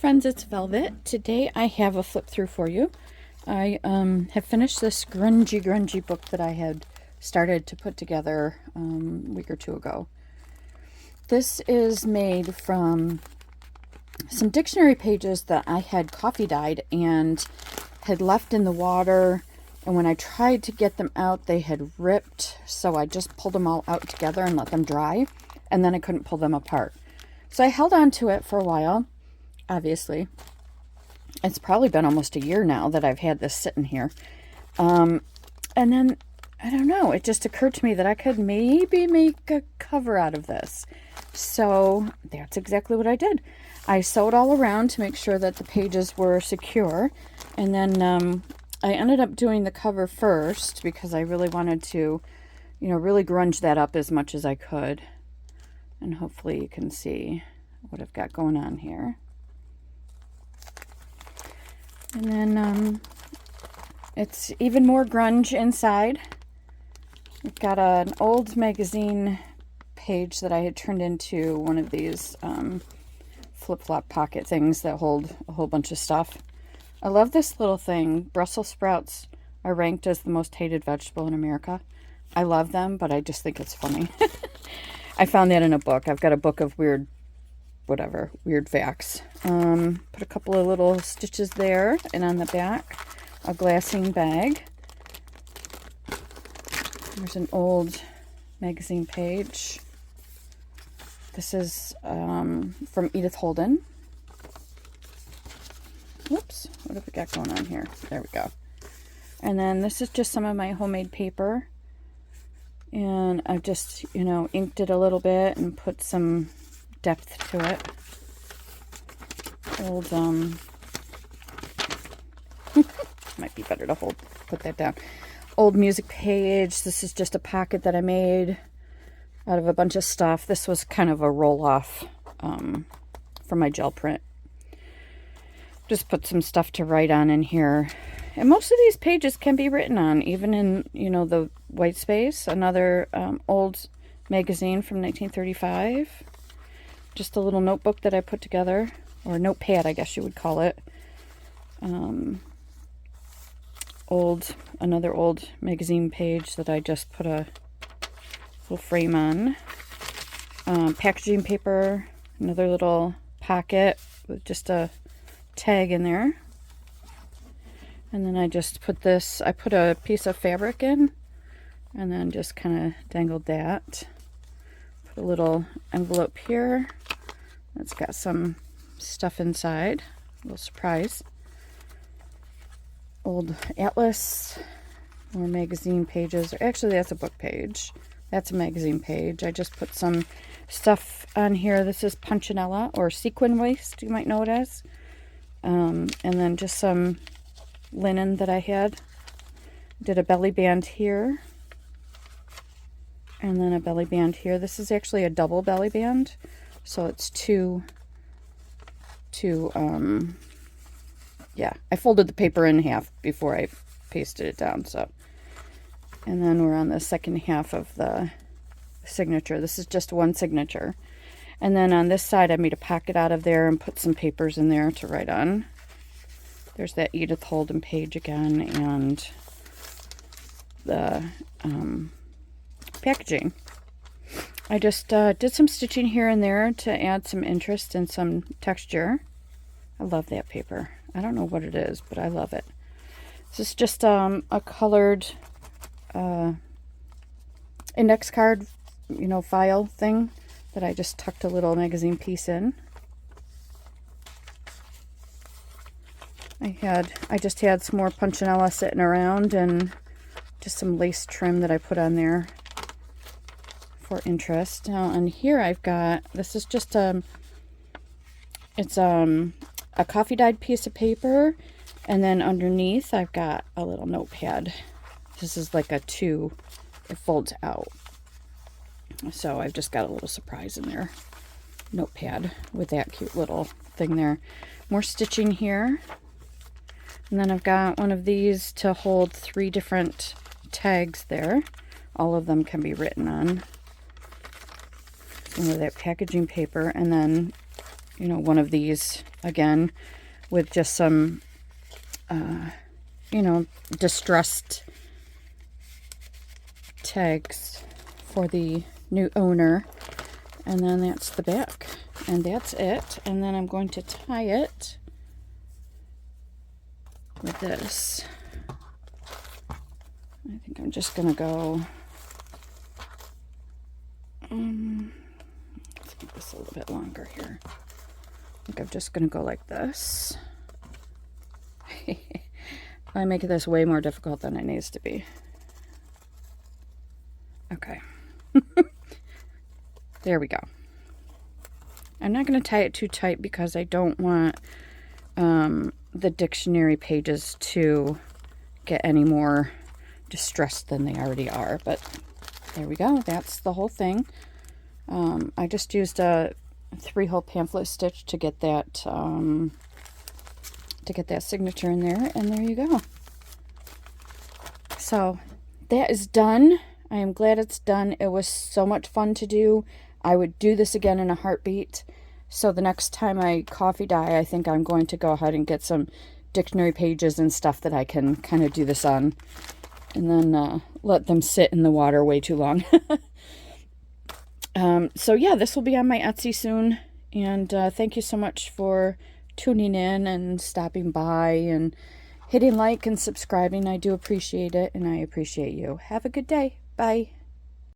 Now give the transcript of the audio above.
friends, it's Velvet. Today I have a flip through for you. I have finished this grungy book that I had started to put together a week or two ago. This is made from some dictionary pages that I had coffee dyed and had left in the water, and when I tried to get them out they had ripped, so I just pulled them all out together and let them dry, and then I couldn't pull them apart. So I held on to it for a while. Obviously, it's probably been almost a year now that I've had this sitting here. And then, I don't know, it just occurred to me that I could maybe make a cover out of this. So that's exactly what I did. I sewed all around to make sure that the pages were secure. And then I ended up doing the cover first because I really wanted to, really grunge that up as much as I could. And hopefully you can see what I've got going on here. And then it's even more grunge inside. We've got an old magazine page that I had turned into one of these flip-flop pocket things that hold a whole bunch of stuff. I love this little thing. Brussels sprouts are ranked as the most hated vegetable in America. I love them, but I just think it's funny. I found that in a book. I've got a book of weird facts. Put a couple of little stitches there, and on the back, a glassine bag. There's an old magazine page. This is from Edith Holden. Whoops, what have we got going on here? There we go. And then this is just some of my homemade paper. And I've just, inked it a little bit and put some depth to it. Old, might be better to put that down. Old music page. This is just a pocket that I made out of a bunch of stuff. This was kind of a roll-off from my gel print. Just put some stuff to write on in here. And most of these pages can be written on, even in, the white space. Another old magazine from 1935. Just a little notebook that I put together, or notepad, I guess you would call it. Another old magazine page that I just put a little frame on. Packaging paper, another little pocket with just a tag in there. And then I just put this, I put a piece of fabric in, and then just kind of dangled that. Put a little envelope here. It's got some stuff inside. A little surprise. Old atlas. More magazine pages. Actually, that's a book page. That's a magazine page. I just put some stuff on here. This is punchinella, or sequin waist, you might know it as. And then just some linen that I had. Did a belly band here. And then a belly band here. This is actually a double belly band. So it's yeah, I folded the paper in half before I pasted it down, so. And then we're on the second half of the signature. This is just one signature. And then on this side, I made a pocket out of there and put some papers in there to write on. There's that Edith Holden page again, and the packaging. I just did some stitching here and there to add some interest and some texture. I love that paper. I don't know what it is, but I love it. This is just a colored index card, file thing that I just tucked a little magazine piece in. I just had some more punchinella sitting around and just some lace trim that I put on there for interest. Now on here I've got, this is just it's a coffee dyed piece of paper, and then underneath I've got a little notepad. This is like it folds out. So I've just got a little surprise in there. Notepad with that cute little thing there. More stitching here. And then I've got one of these to hold 3 different tags there. All of them can be written on. Some of that packaging paper. And then you know, one of these again with just some, you know, distressed tags for the new owner. And then that's the back, and that's it. And then I'm going to tie it with this. I think I'm just gonna go, let's make this a little bit longer here. I think I'm just gonna go like this. I make this way more difficult than it needs to be. Okay. There we go. I'm not going to tie it too tight because I don't want the dictionary pages to get any more distressed than they already are. But there we go. That's the whole thing. I just used a 3-hole pamphlet stitch to get that signature in there, and there you go. So that is done. I am glad it's done. It was so much fun to do. I would do this again in a heartbeat. So the next time I coffee dye, I think I'm going to go ahead and get some dictionary pages and stuff that I can kind of do this on. And then let them sit in the water way too long. So yeah, this will be on my Etsy soon. And thank you so much for tuning in and stopping by and hitting like and subscribing. I do appreciate it, and I appreciate you. Have a good day. Bye.